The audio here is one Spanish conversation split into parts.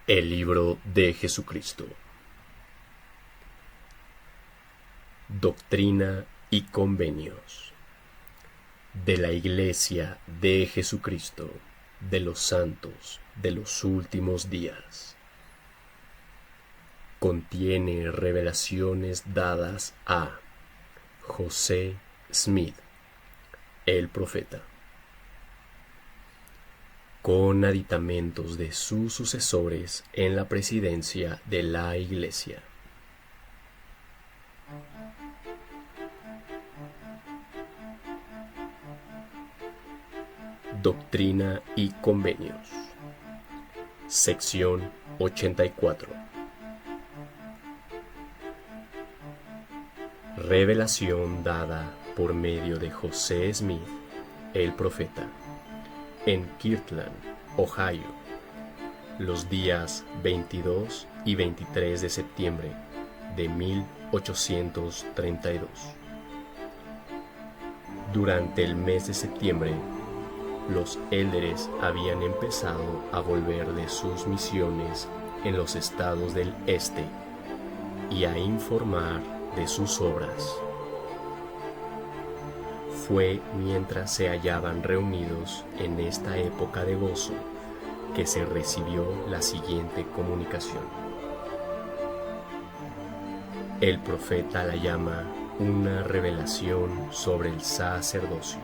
El libro de Jesucristo. Doctrina y convenios de la Iglesia de Jesucristo de los santos de los últimos días. Contiene revelaciones dadas a José Smith, el profeta, con aditamentos de sus sucesores en la presidencia de la Iglesia. Doctrina y convenios. Sección 84. Revelación dada por medio de José Smith, el profeta, en Kirtland, Ohio, los días 22 y 23 de septiembre de 1832. Durante el mes de septiembre, los élderes habían empezado a volver de sus misiones en los estados del este y a informar de sus obras. Fue mientras se hallaban reunidos en esta época de gozo que se recibió la siguiente comunicación. El profeta la llama una revelación sobre el sacerdocio.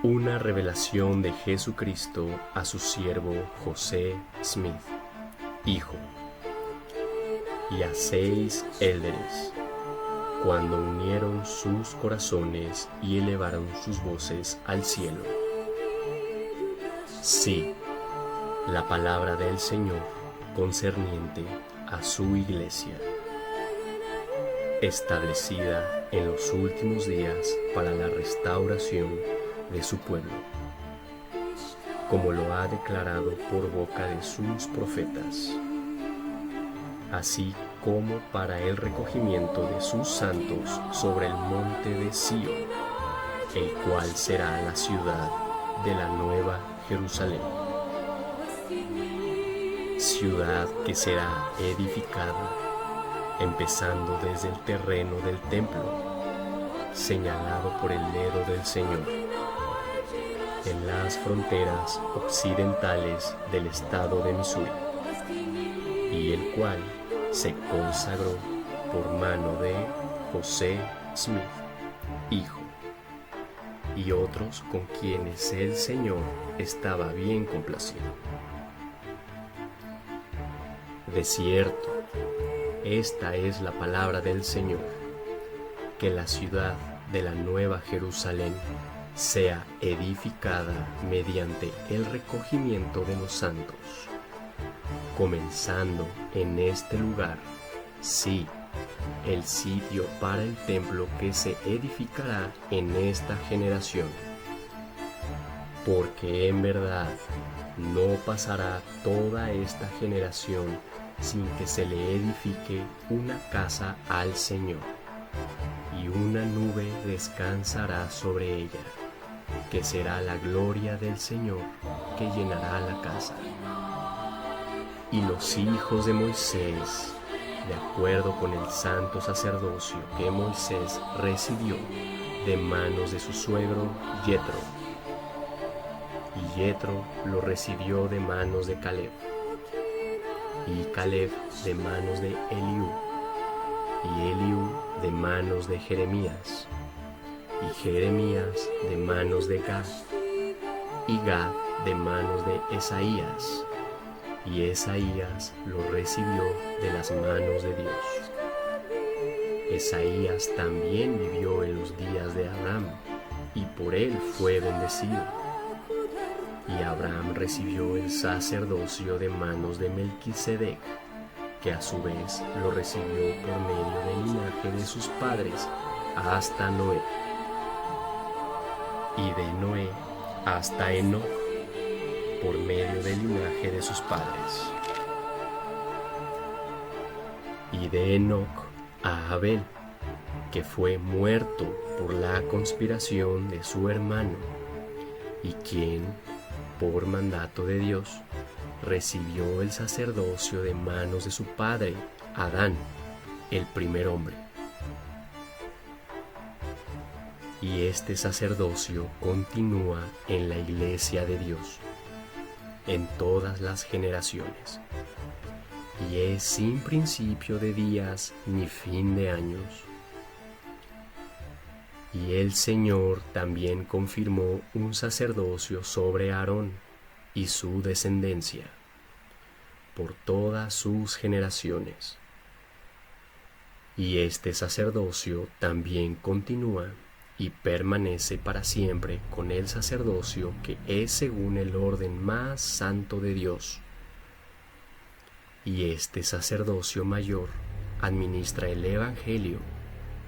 Una revelación de Jesucristo a su siervo José Smith, hijo, y a 6 élderes, cuando unieron sus corazones y elevaron sus voces al cielo. Sí, la palabra del Señor concerniente a su iglesia, establecida en los últimos días para la restauración de su pueblo, como lo ha declarado por boca de sus profetas, así como para el recogimiento de sus santos sobre el monte de Sión, el cual será la ciudad de la nueva Jerusalén, ciudad que será edificada, empezando desde el terreno del templo, señalado por el dedo del Señor, en las fronteras occidentales del estado de Missouri, y el cual se consagró por mano de José Smith, hijo, y otros con quienes el Señor estaba bien complacido. De cierto, esta es la palabra del Señor, que la ciudad de la nueva Jerusalén sea edificada mediante el recogimiento de los santos, comenzando en este lugar, sí, el sitio para el templo que se edificará en esta generación, porque en verdad no pasará toda esta generación sin que se le edifique una casa al Señor, y una nube descansará sobre ella, que será la gloria del Señor que llenará la casa. Y los hijos de Moisés, de acuerdo con el santo sacerdocio que Moisés recibió de manos de su suegro Yetro, y Yetro lo recibió de manos de Caleb, y Caleb de manos de Eliú, y Eliú de manos de Jeremías, y Jeremías de manos de Gad, y Gad de manos de Esaías, y Esaías lo recibió de las manos de Dios. Esaías también vivió en los días de Abraham, y por él fue bendecido. Y Abraham recibió el sacerdocio de manos de Melquisedec, que a su vez lo recibió por medio del linaje de sus padres hasta Noé, y de Noé hasta Enoc, por medio del linaje de sus padres, y de Enoc a Abel, que fue muerto por la conspiración de su hermano, y quien, por mandato de Dios, recibió el sacerdocio de manos de su padre, Adán, el primer hombre. Y este sacerdocio continúa en la Iglesia de Dios, en todas las generaciones, y es sin principio de días ni fin de años. Y el Señor también confirmó un sacerdocio sobre Aarón y su descendencia, por todas sus generaciones. Y este sacerdocio también continúa y permanece para siempre con el sacerdocio que es según el orden más santo de Dios. Y este sacerdocio mayor administra el Evangelio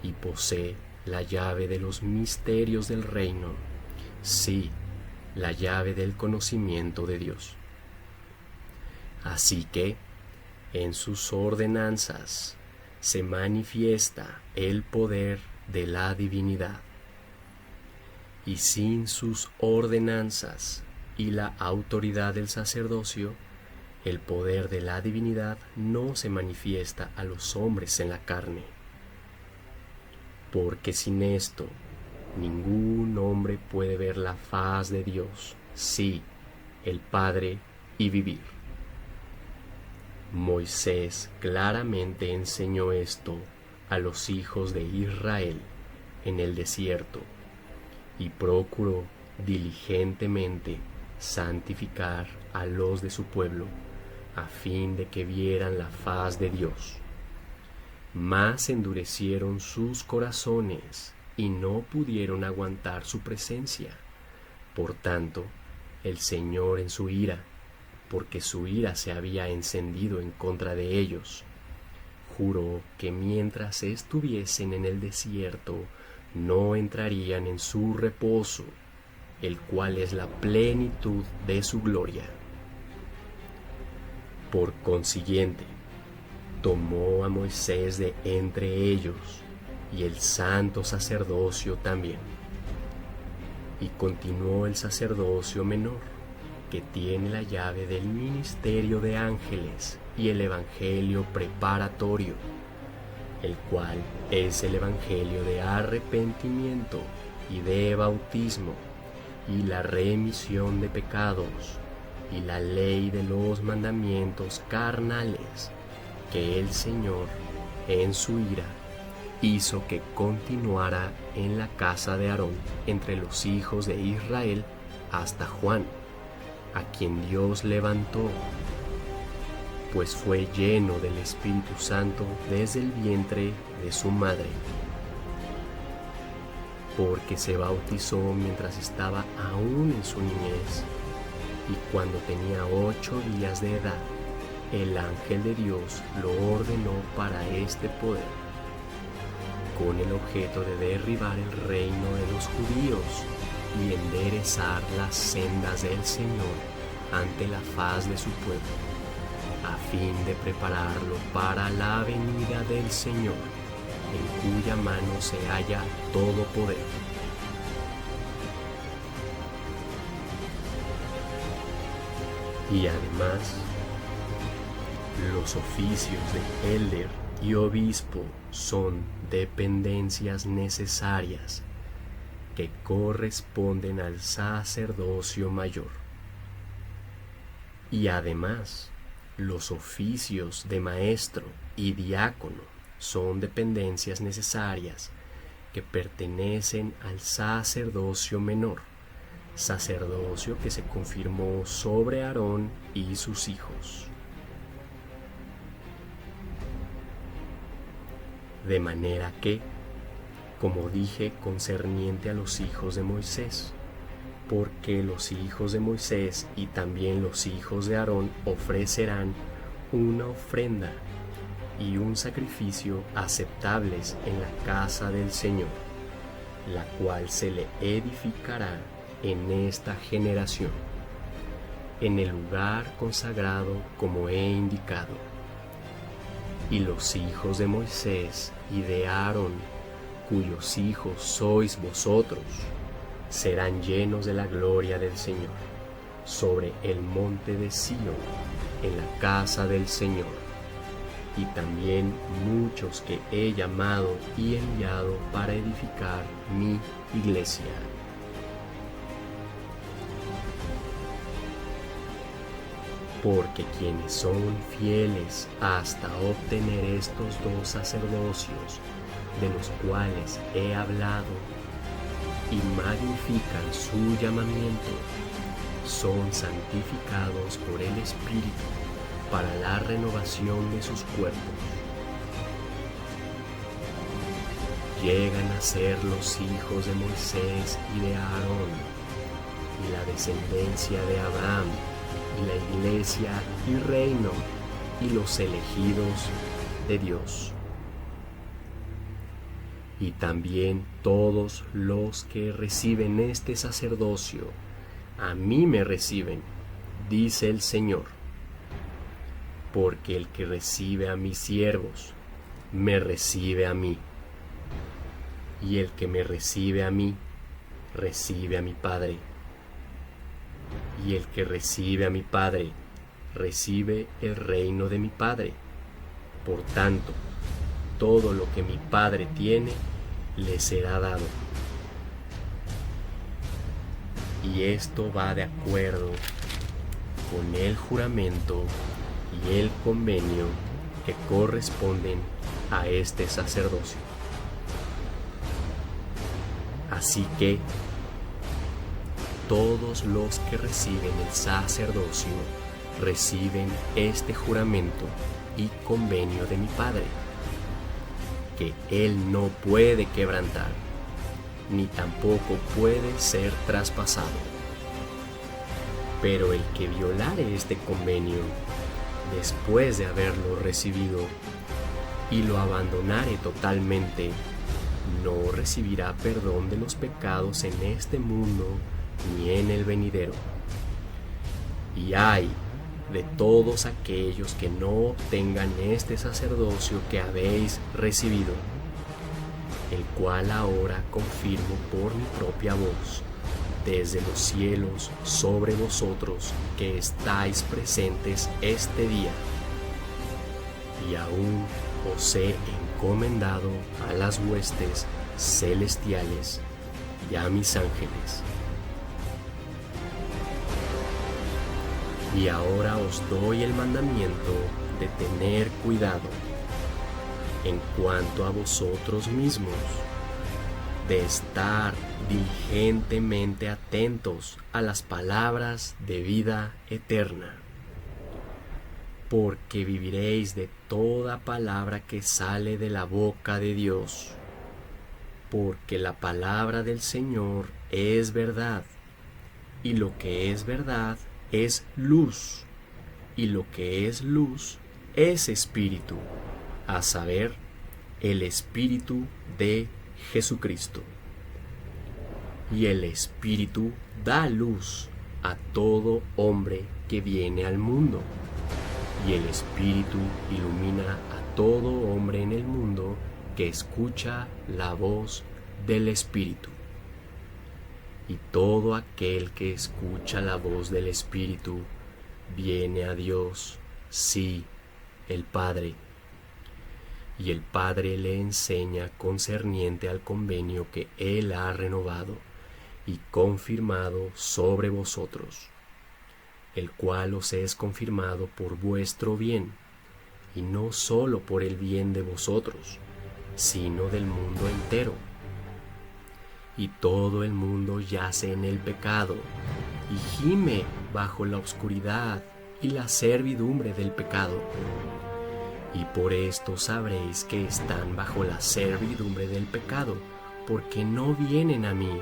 y posee la llave de los misterios del reino, sí, la llave del conocimiento de Dios. Así que, en sus ordenanzas se manifiesta el poder de la divinidad, y sin sus ordenanzas y la autoridad del sacerdocio, el poder de la divinidad no se manifiesta a los hombres en la carne. Porque sin esto, ningún hombre puede ver la faz de Dios, sí, el Padre, y vivir. Moisés claramente enseñó esto a los hijos de Israel en el desierto y procuró diligentemente santificar a los de su pueblo a fin de que vieran la faz de Dios. Mas endurecieron sus corazones y no pudieron aguantar su presencia. Por tanto, el Señor en su ira, porque su ira se había encendido en contra de ellos, juró que mientras estuviesen en el desierto no entrarían en su reposo, el cual es la plenitud de su gloria. Por consiguiente, tomó a Moisés de entre ellos y el santo sacerdocio también, y continuó el sacerdocio menor, que tiene la llave del ministerio de ángeles y el evangelio preparatorio, el cual es el evangelio de arrepentimiento y de bautismo y la remisión de pecados y la ley de los mandamientos carnales que el Señor en su ira hizo que continuara en la casa de Aarón entre los hijos de Israel hasta Juan, a quien Dios levantó, pues fue lleno del Espíritu Santo desde el vientre de su madre, porque se bautizó mientras estaba aún en su niñez, y cuando tenía 8 días de edad, el ángel de Dios lo ordenó para este poder, con el objeto de derribar el reino de los judíos y enderezar las sendas del Señor ante la faz de su pueblo, a fin de prepararlo para la venida del Señor, en cuya mano se halla todo poder. Y además, los oficios de elder y obispo son dependencias necesarias que corresponden al sacerdocio mayor. Y además, los oficios de maestro y diácono son dependencias necesarias que pertenecen al sacerdocio menor, sacerdocio que se confirmó sobre Aarón y sus hijos. De manera que, como dije concerniente a los hijos de Moisés, porque los hijos de Moisés y también los hijos de Aarón ofrecerán una ofrenda y un sacrificio aceptables en la casa del Señor, la cual se le edificará en esta generación, en el lugar consagrado como he indicado. Y los hijos de Moisés y de Aarón, cuyos hijos sois vosotros, serán llenos de la gloria del Señor, sobre el monte de Sión, en la casa del Señor, y también muchos que he llamado y enviado para edificar mi iglesia. Porque quienes son fieles hasta obtener estos dos sacerdocios, de los cuales he hablado, y magnifican su llamamiento, son santificados por el Espíritu para la renovación de sus cuerpos. Llegan a ser los hijos de Moisés y de Aarón, y la descendencia de Abraham, y la iglesia y reino, y los elegidos de Dios. Y también todos los que reciben este sacerdocio, a mí me reciben, dice el Señor. Porque el que recibe a mis siervos, me recibe a mí. Y el que me recibe a mí, recibe a mi Padre. Y el que recibe a mi Padre, recibe el reino de mi Padre. Por tanto, todo lo que mi Padre tiene, le será dado. Y esto va de acuerdo con el juramento y el convenio que corresponden a este sacerdocio. Así que todos los que reciben el sacerdocio reciben este juramento y convenio de mi Padre, que Él no puede quebrantar, ni tampoco puede ser traspasado. Pero el que violare este convenio, después de haberlo recibido, y lo abandonare totalmente, no recibirá perdón de los pecados en este mundo ni en el venidero. Y ay de todos aquellos que no obtengan este sacerdocio que habéis recibido, el cual ahora confirmo por mi propia voz, desde los cielos sobre vosotros que estáis presentes este día. Y aún os he encomendado a las huestes celestiales y a mis ángeles. Y ahora os doy el mandamiento de tener cuidado en cuanto a vosotros mismos, de estar diligentemente atentos a las palabras de vida eterna, porque viviréis de toda palabra que sale de la boca de Dios, porque la palabra del Señor es verdad, y lo que es verdad es luz, y lo que es luz es espíritu, a saber, el espíritu de Jesucristo. Y el espíritu da luz a todo hombre que viene al mundo, y el espíritu ilumina a todo hombre en el mundo que escucha la voz del espíritu. Y todo aquel que escucha la voz del Espíritu viene a Dios, sí, el Padre. Y el Padre le enseña concerniente al convenio que Él ha renovado y confirmado sobre vosotros, el cual os es confirmado por vuestro bien, y no solo por el bien de vosotros, sino del mundo entero. Y todo el mundo yace en el pecado, y gime bajo la oscuridad y la servidumbre del pecado. Y por esto sabréis que están bajo la servidumbre del pecado, porque no vienen a mí.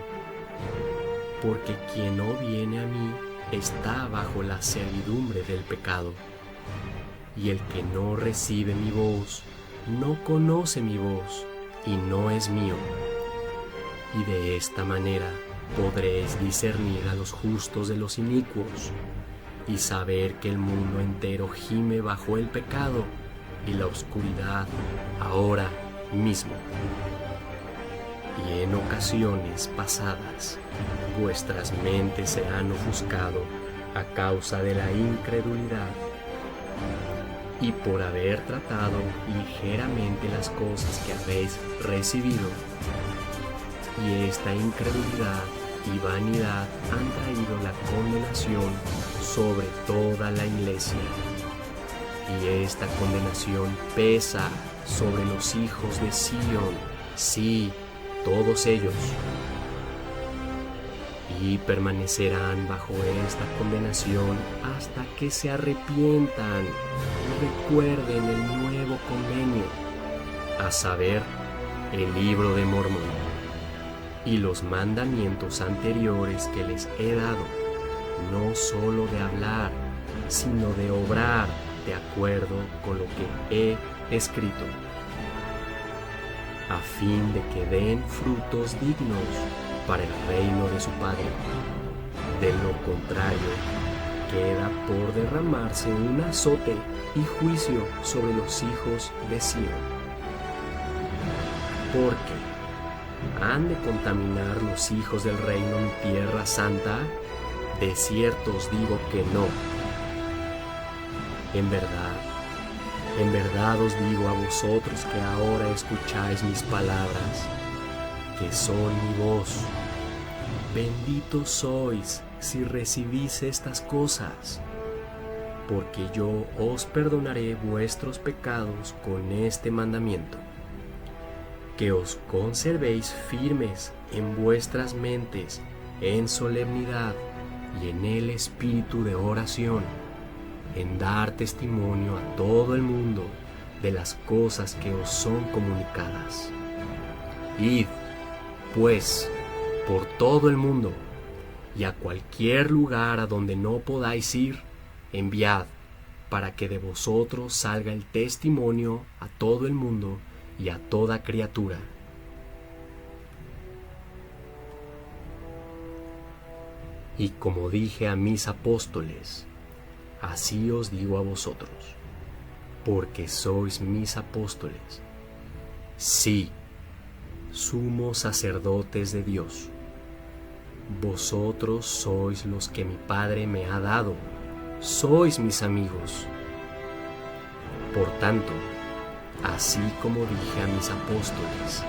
Porque quien no viene a mí está bajo la servidumbre del pecado. Y el que no recibe mi voz, no conoce mi voz, y no es mío. Y de esta manera podréis discernir a los justos de los inicuos, y saber que el mundo entero gime bajo el pecado y la oscuridad ahora mismo. y en ocasiones pasadas vuestras mentes se han ofuscado a causa de la incredulidad y por haber tratado ligeramente las cosas que habéis recibido, y esta incredulidad y vanidad han traído la condenación sobre toda la iglesia, y esta condenación pesa sobre los hijos de Sión, sí, todos ellos, y permanecerán bajo esta condenación hasta que se arrepientan y recuerden el nuevo convenio, a saber, el libro de Mormón, y los mandamientos anteriores que les he dado, no solo de hablar, sino de obrar de acuerdo con lo que he escrito, a fin de que den frutos dignos para el reino de su Padre. De lo contrario, queda por derramarse un azote y juicio sobre los hijos de Sión. Porque ¿han de contaminar los hijos del reino mi tierra santa? De cierto os digo que no. En verdad os digo a vosotros que ahora escucháis mis palabras, que son mi voz. Benditos sois si recibís estas cosas, porque yo os perdonaré vuestros pecados con este mandamiento, que os conservéis firmes en vuestras mentes, en solemnidad y en el espíritu de oración, en dar testimonio a todo el mundo de las cosas que os son comunicadas. Id, pues, por todo el mundo, y a cualquier lugar a donde no podáis ir, enviad, para que de vosotros salga el testimonio a todo el mundo y a toda criatura. Y como dije a mis apóstoles, así os digo a vosotros, porque sois mis apóstoles, sí, sumos sacerdotes de Dios. Vosotros sois los que mi Padre me ha dado, sois mis amigos. Por tanto, así como dije a mis apóstoles,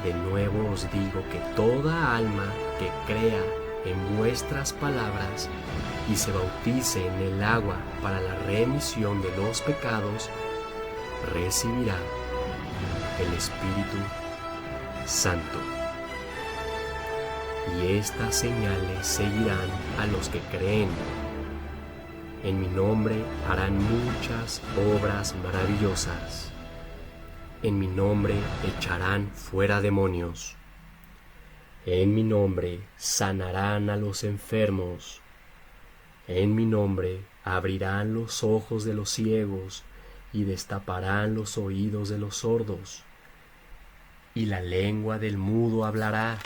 de nuevo os digo que toda alma que crea en vuestras palabras y se bautice en el agua para la remisión de los pecados, recibirá el Espíritu Santo. Y estas señales seguirán a los que creen. En mi nombre harán muchas obras maravillosas. En mi nombre echarán fuera demonios. En mi nombre sanarán a los enfermos. En mi nombre abrirán los ojos de los ciegos y destaparán los oídos de los sordos. Y la lengua del mudo hablará.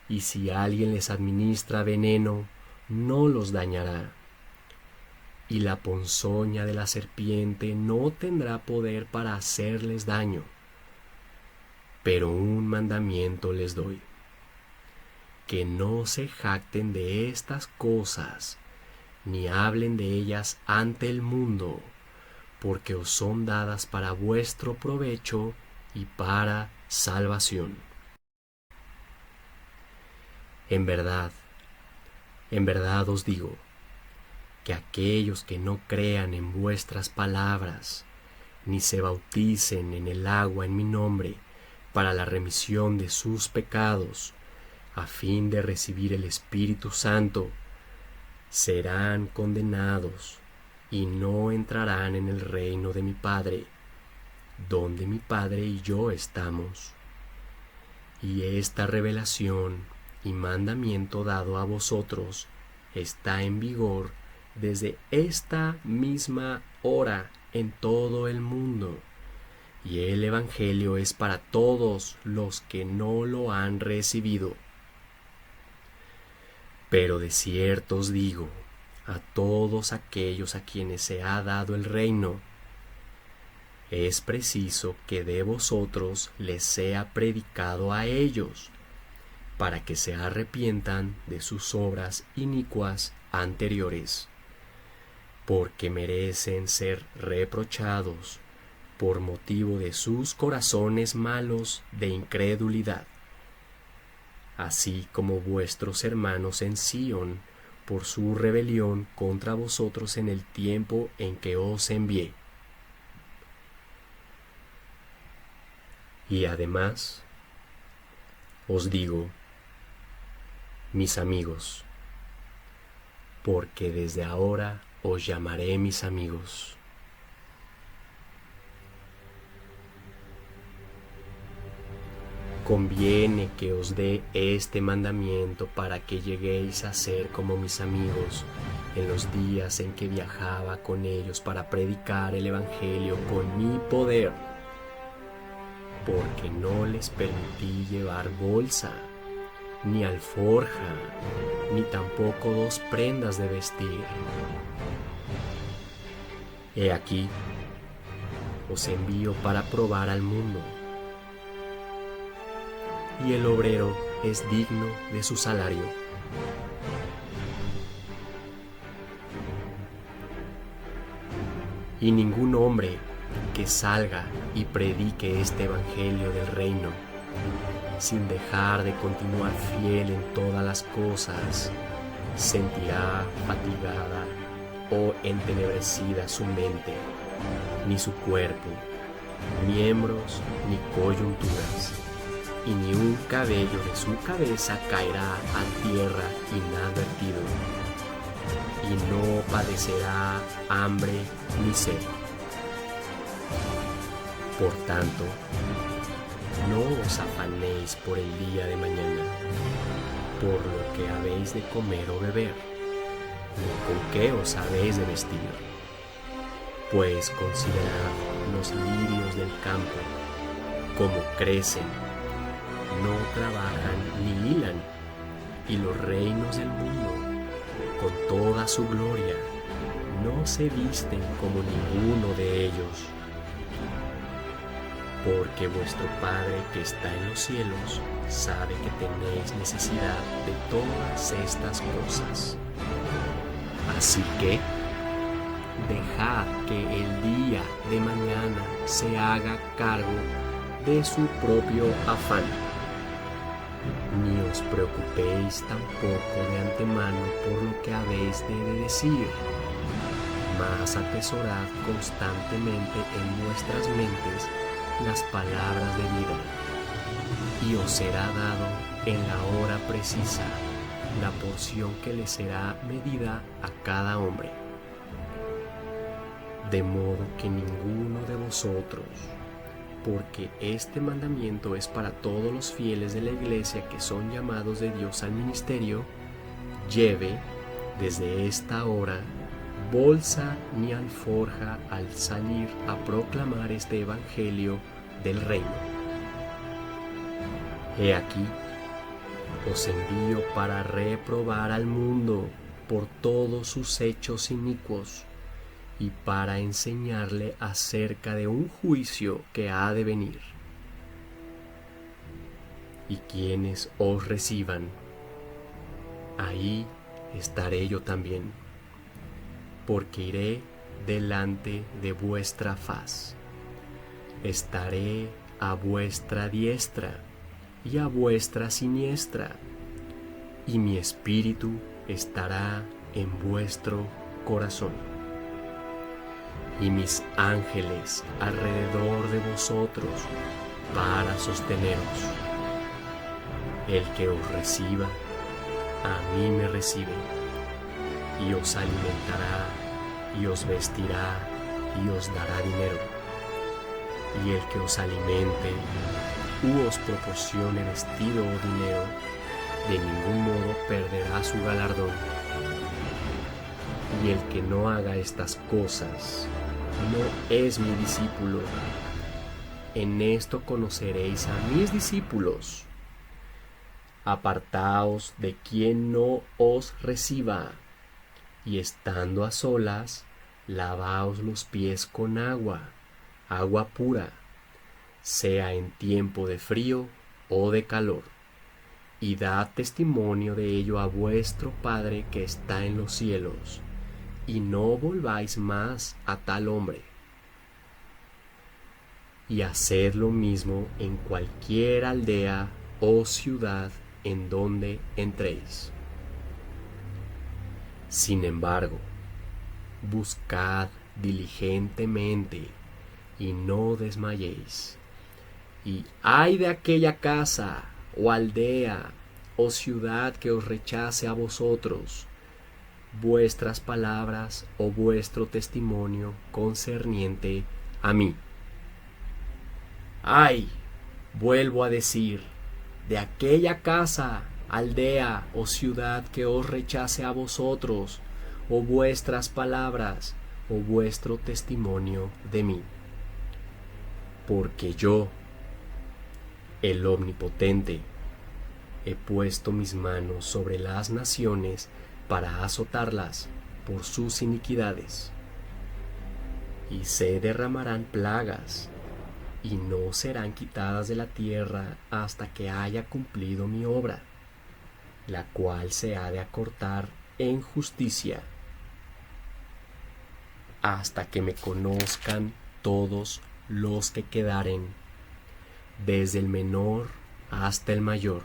Y si alguien les administra veneno, no los dañará. Y la ponzoña de la serpiente no tendrá poder para hacerles daño. Pero un mandamiento les doy: que no se jacten de estas cosas, ni hablen de ellas ante el mundo, porque os son dadas para vuestro provecho y para salvación. En verdad os digo, que aquellos que no crean en vuestras palabras, ni se bauticen en el agua en mi nombre, para la remisión de sus pecados, a fin de recibir el Espíritu Santo, serán condenados y no entrarán en el reino de mi Padre, donde mi Padre y yo estamos. Y esta revelación y mandamiento dado a vosotros está en vigor desde esta misma hora en todo el mundo, y el Evangelio es para todos los que no lo han recibido. Pero de cierto os digo, a todos aquellos a quienes se ha dado el reino, es preciso que de vosotros les sea predicado a ellos, para que se arrepientan de sus obras inicuas anteriores, porque merecen ser reprochados por motivo de sus corazones malos de incredulidad, así como vuestros hermanos en Sión por su rebelión contra vosotros en el tiempo en que os envié. Y además os digo, mis amigos, porque desde ahora os llamaré mis amigos. Conviene que os dé este mandamiento para que lleguéis a ser como mis amigos en los días en que viajaba con ellos para predicar el Evangelio con mi poder, porque no les permití llevar bolsa, ni alforja, ni tampoco 2 prendas de vestir. He aquí, os envío para probar al mundo, y el obrero es digno de su salario. Y ningún hombre que salga y predique este evangelio del reino, sin dejar de continuar fiel en todas las cosas, sentirá fatigada o entenebrecida su mente, ni su cuerpo, miembros ni coyunturas, y ni un cabello de su cabeza caerá a tierra inadvertido, y no padecerá hambre ni sed. Por tanto, no os afanéis por el día de mañana, por lo que habéis de comer o beber, ni con qué os habéis de vestir. Pues considerad los lirios del campo, como crecen, no trabajan ni hilan, y los reinos del mundo, con toda su gloria, no se visten como ninguno de ellos. Porque vuestro Padre que está en los cielos sabe que tenéis necesidad de todas estas cosas. Así que dejad que el día de mañana se haga cargo de su propio afán. Ni os preocupéis tampoco de antemano por lo que habéis de decir, mas atesorad constantemente en vuestras mentes las palabras de vida, y os será dado en la hora precisa la porción que le será medida a cada hombre. De modo que ninguno de vosotros, porque este mandamiento es para todos los fieles de la iglesia que son llamados de Dios al ministerio, lleve desde esta hora bolsa ni alforja al salir a proclamar este evangelio del reino. He aquí, os envío para reprobar al mundo por todos sus hechos inicuos y para enseñarle acerca de un juicio que ha de venir. Y quienes os reciban, ahí estaré yo también, porque iré delante de vuestra faz. Estaré a vuestra diestra y a vuestra siniestra, y mi espíritu estará en vuestro corazón. Y mis ángeles alrededor de vosotros para sosteneros. El que os reciba, a mí me recibe, y os alimentará, y os vestirá, y os dará dinero. Y el que os alimente, u os proporcione vestido o dinero, de ningún modo perderá su galardón. Y el que no haga estas cosas, no es mi discípulo. En esto conoceréis a mis discípulos. Apartaos de quien no os reciba, y estando a solas, lavaos los pies con agua, agua pura, sea en tiempo de frío o de calor, y dad testimonio de ello a vuestro Padre que está en los cielos, y no volváis más a tal hombre. Y haced lo mismo en cualquier aldea o ciudad en donde entréis. Sin embargo, buscad diligentemente y no desmayéis. Y ay de aquella casa o aldea o ciudad que os rechace a vosotros vuestras palabras o vuestro testimonio concerniente a mí. Ay, vuelvo a decir, de aquella casa, aldea o ciudad que os rechace a vosotros o vuestras palabras o vuestro testimonio de mí. Porque yo, el Omnipotente, he puesto mis manos sobre las naciones para azotarlas por sus iniquidades. Y se derramarán plagas, y no serán quitadas de la tierra hasta que haya cumplido mi obra, la cual se ha de acortar en justicia, hasta que me conozcan todos los que quedaren, desde el menor hasta el mayor,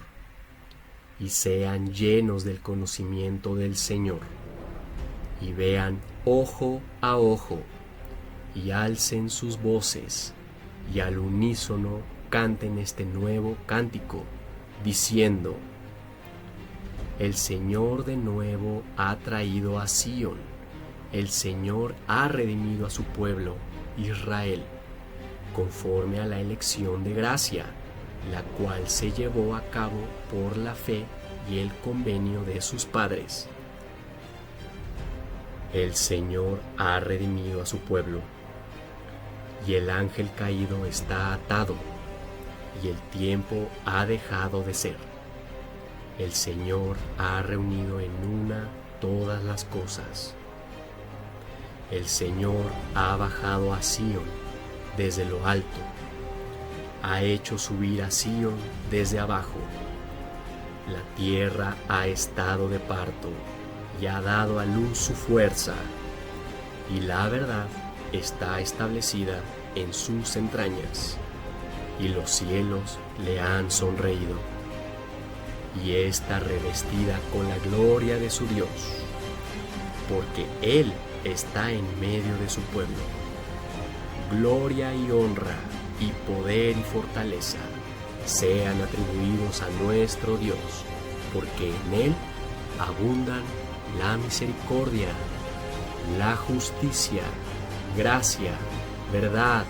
y sean llenos del conocimiento del Señor, y vean ojo a ojo, y alcen sus voces, y al unísono canten este nuevo cántico, diciendo: el Señor de nuevo ha traído a Sión, el Señor ha redimido a su pueblo, Israel, conforme a la elección de gracia, la cual se llevó a cabo por la fe y el convenio de sus padres. El Señor ha redimido a su pueblo, y el ángel caído está atado, y el tiempo ha dejado de ser. El Señor ha reunido en una todas las cosas. El Señor ha bajado a Sión desde lo alto, ha hecho subir a Sión desde abajo. La tierra ha estado de parto y ha dado a luz su fuerza, y la verdad está establecida en sus entrañas, y los cielos le han sonreído, y está revestida con la gloria de su Dios, porque Él está en medio de su pueblo. Gloria y honra y poder y fortaleza sean atribuidos a nuestro Dios, porque en Él abundan la misericordia, la justicia, gracia, verdad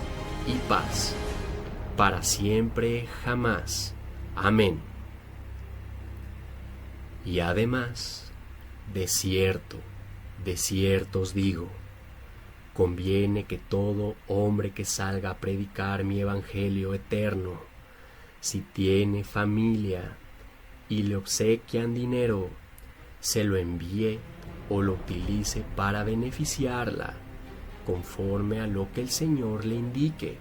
y paz, para siempre jamás. Amén. Y además, de cierto os digo, conviene que todo hombre que salga a predicar mi evangelio eterno, si tiene familia y le obsequian dinero, se lo envíe o lo utilice para beneficiarla, conforme a lo que el Señor le indique,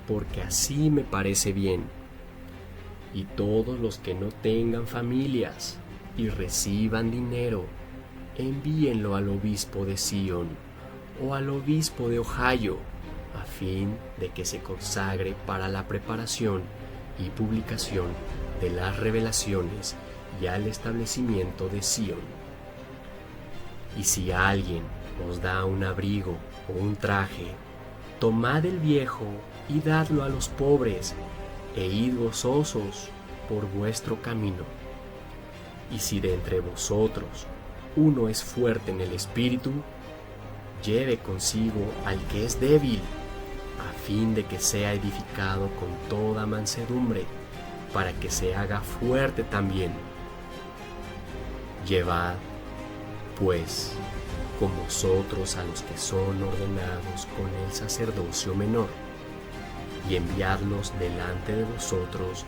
porque así me parece bien. Y todos los que no tengan familias y reciban dinero, envíenlo al obispo de Sion o al obispo de Ohio, a fin de que se consagre para la preparación y publicación de las revelaciones y al establecimiento de Sion. Y si alguien os da un abrigo o un traje, tomad el viejo y dadlo a los pobres, e id gozosos por vuestro camino. Y si de entre vosotros uno es fuerte en el espíritu, lleve consigo al que es débil, a fin de que sea edificado con toda mansedumbre, para que se haga fuerte también. Llevad, pues, con vosotros a los que son ordenados con el sacerdocio menor, y enviadlos delante de vosotros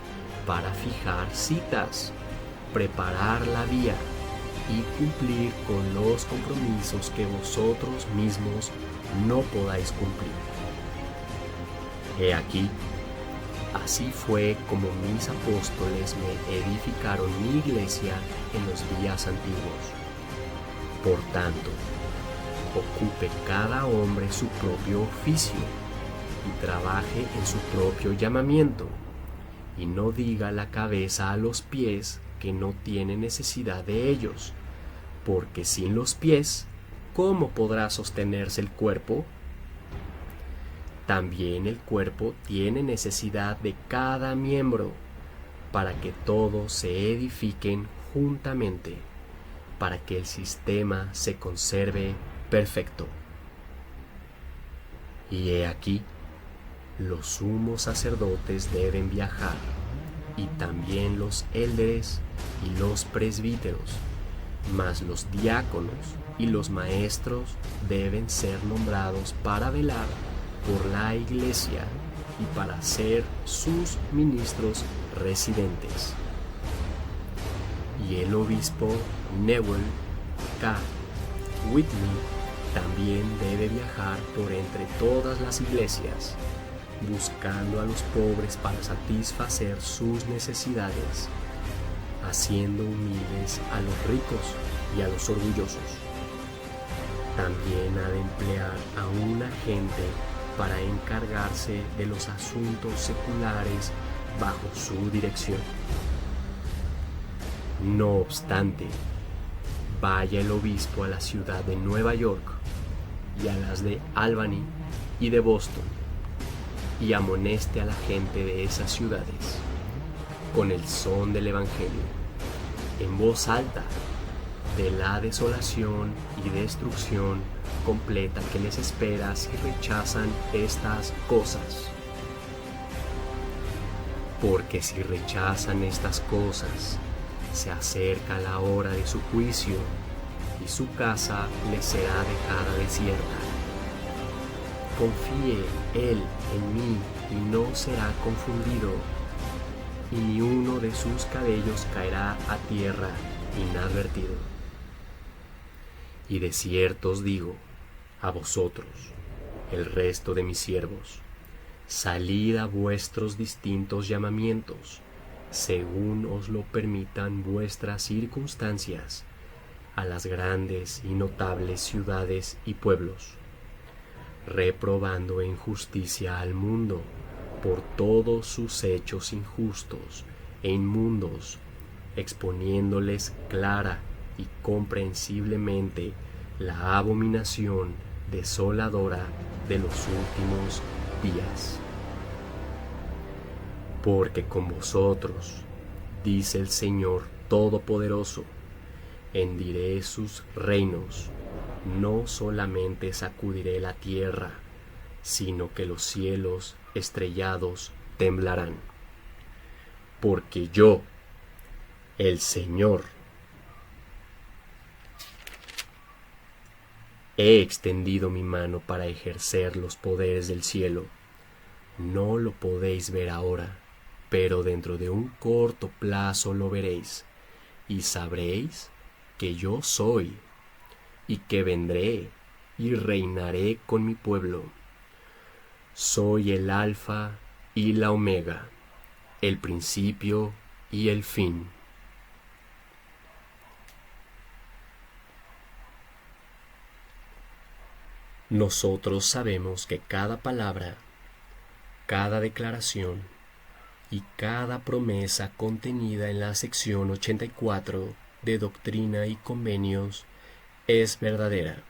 para fijar citas, preparar la vía y cumplir con los compromisos que vosotros mismos no podáis cumplir. He aquí, así fue como mis apóstoles me edificaron mi iglesia en los días antiguos. Por tanto, ocupe cada hombre su propio oficio y trabaje en su propio llamamiento, y no diga la cabeza a los pies que no tiene necesidad de ellos, porque sin los pies, ¿cómo podrá sostenerse el cuerpo? También el cuerpo tiene necesidad de cada miembro, para que todos se edifiquen juntamente, para que el sistema se conserve perfecto. Y he aquí, los sumos sacerdotes deben viajar, y también los élderes y los presbíteros, mas los diáconos y los maestros deben ser nombrados para velar por la iglesia y para ser sus ministros residentes. Y el obispo Newell K. Whitney también debe viajar por entre todas las iglesias, buscando a los pobres para satisfacer sus necesidades, haciendo humildes a los ricos y a los orgullosos. También ha de emplear a un agente para encargarse de los asuntos seculares bajo su dirección. No obstante, vaya el obispo a la ciudad de Nueva York y a las de Albany y de Boston, y amoneste a la gente de esas ciudades con el son del Evangelio, en voz alta, de la desolación y destrucción completa que les espera si rechazan estas cosas. Porque si rechazan estas cosas, se acerca la hora de su juicio y su casa les será dejada desierta. Confíe él en mí y no será confundido, y ni uno de sus cabellos caerá a tierra inadvertido. Y de cierto os digo, a vosotros, el resto de mis siervos, salid a vuestros distintos llamamientos, según os lo permitan vuestras circunstancias, a las grandes y notables ciudades y pueblos, reprobando en justicia al mundo por todos sus hechos injustos e inmundos, exponiéndoles clara y comprensiblemente la abominación desoladora de los últimos días. Porque con vosotros, dice el Señor Todopoderoso, hendiré sus reinos, no solamente sacudiré la tierra, sino que los cielos estrellados temblarán. Porque yo, el Señor, he extendido mi mano para ejercer los poderes del cielo. No lo podéis ver ahora, pero dentro de un corto plazo lo veréis, y sabréis que yo soy, y que vendré y reinaré con mi pueblo. Soy el Alfa y la Omega, el principio y el fin. Nosotros sabemos que cada palabra, cada declaración y cada promesa contenida en la sección 84 de Doctrina y Convenios es verdadera.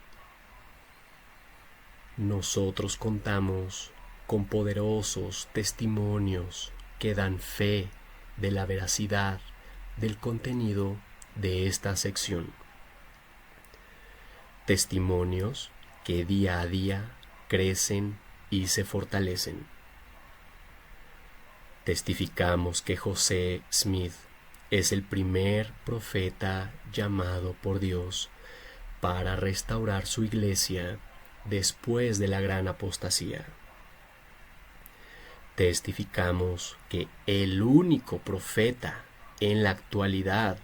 Nosotros contamos con poderosos testimonios que dan fe de la veracidad del contenido de esta sección. Testimonios que día a día crecen y se fortalecen. Testificamos que José Smith es el primer profeta llamado por Dios para restaurar su iglesia después de la gran apostasía. Testificamos que el único profeta en la actualidad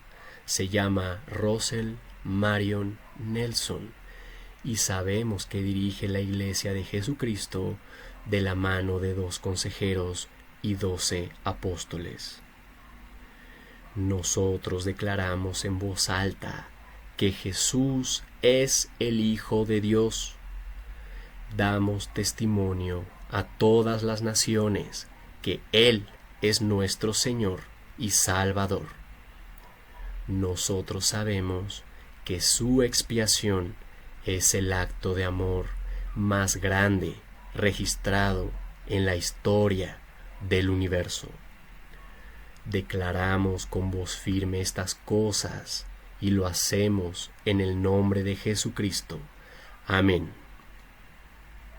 se llama Russell Marion Nelson, y sabemos que dirige la Iglesia de Jesucristo de la mano de 2 consejeros y 12 apóstoles. Nosotros declaramos en voz alta que Jesús es el Hijo de Dios. Damos testimonio a todas las naciones que Él es nuestro Señor y Salvador. Nosotros sabemos que su expiación es el acto de amor más grande registrado en la historia del universo. Declaramos con voz firme estas cosas y lo hacemos en el nombre de Jesucristo. Amén.